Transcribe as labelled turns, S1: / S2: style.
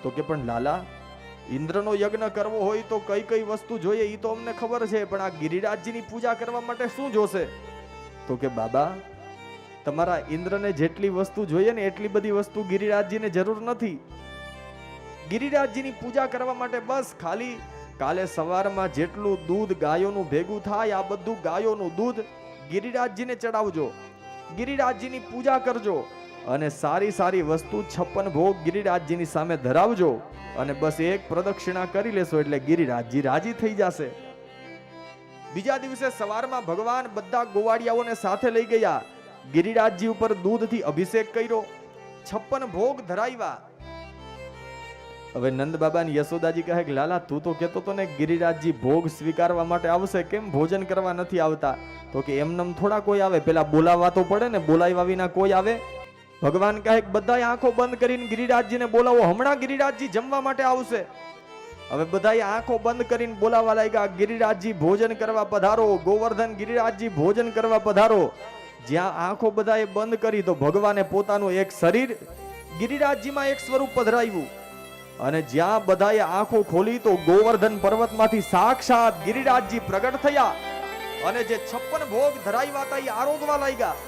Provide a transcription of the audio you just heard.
S1: તો કે પણ લાલા, ઇન્દ્રનો યજ્ઞ કરવો હોય તો કઈ કઈ વસ્તુ જોઈએ એ તો અમને ખબર છે, પણ આ ગિરિરાજજીની પૂજા કરવા માટે શું જોશે? તો કે બાબા, તમારા ઇન્દ્રને જેટલી વસ્તુ જોઈએ ને એટલી બધી વસ્તુ ગિરિરાજજીને જરૂર નથી. ગિરિરાજજીની પૂજા કરવા માટે બસ ખાલી કાલે સવારમાં જેટલું દૂધ ગાયોનું ભેગું થાય, આ બધું ગાયોનું દૂધ ગિરિરાજજીને ચડાવજો, ગિરિરાજજીની પૂજા કરજો અને સારી સારી વસ્તુ 56 ભોગ ગિરિરાજજીની સામે ધરાવજો અને બસ એક પ્રદક્ષિણા કરી લેશો એટલે ગિરિરાજજી રાજી થઈ જશે. બીજા દિવસે સવારમાં ભગવાન બધા ગોવાળિયાઓને સાથે લઈ ગયા, ગિરિરાજજી ઉપર દૂધથી અભિષેક કર્યો, 56 ભોગ ધરાવ્યા. હવે નંદ બાબાની યશોદાજી કહે કે લાલા, તું તો કહેતો તો ને ગિરિરાજજી ભોગ સ્વીકારવા માટે આવશે, કેમ ભોજન કરવા નથી આવતા? તો કે એમનેમ થોડા કોઈ આવે, પેલા બોલાવવા તો પડે ને, બોલાવ્યા વિના કોઈ આવે? ભગવાન કહે કે બધાય આંખો બંધ કરીને ગિરિરાજજીને બોલાવો, હમણાં ગિરિરાજજી જમવા માટે આવશે. હવે બધાય આંખો બંધ કરીને બોલાવવા લાગ્યા, ગિરિરાજજી ભોજન કરવા પધારો, ગોવર્ધન ગિરિરાજજી ભોજન કરવા પધારો. જ્યાં આંખો બધાએ બંધ કરી તો ભગવાને પોતાનું એક શરીર ગિરિરાજજીમાં એક સ્વરૂપ પધરાવ્યું અને જ્યાં બધાએ આંખો ખોલી તો ગોવર્ધન પર્વતમાંથી સાક્ષાત ગિરિરાજજી પ્રગટ થયા અને જે 56 ભોગ ધરાવ્યા હતા એ આરોગવા લાગ્યા.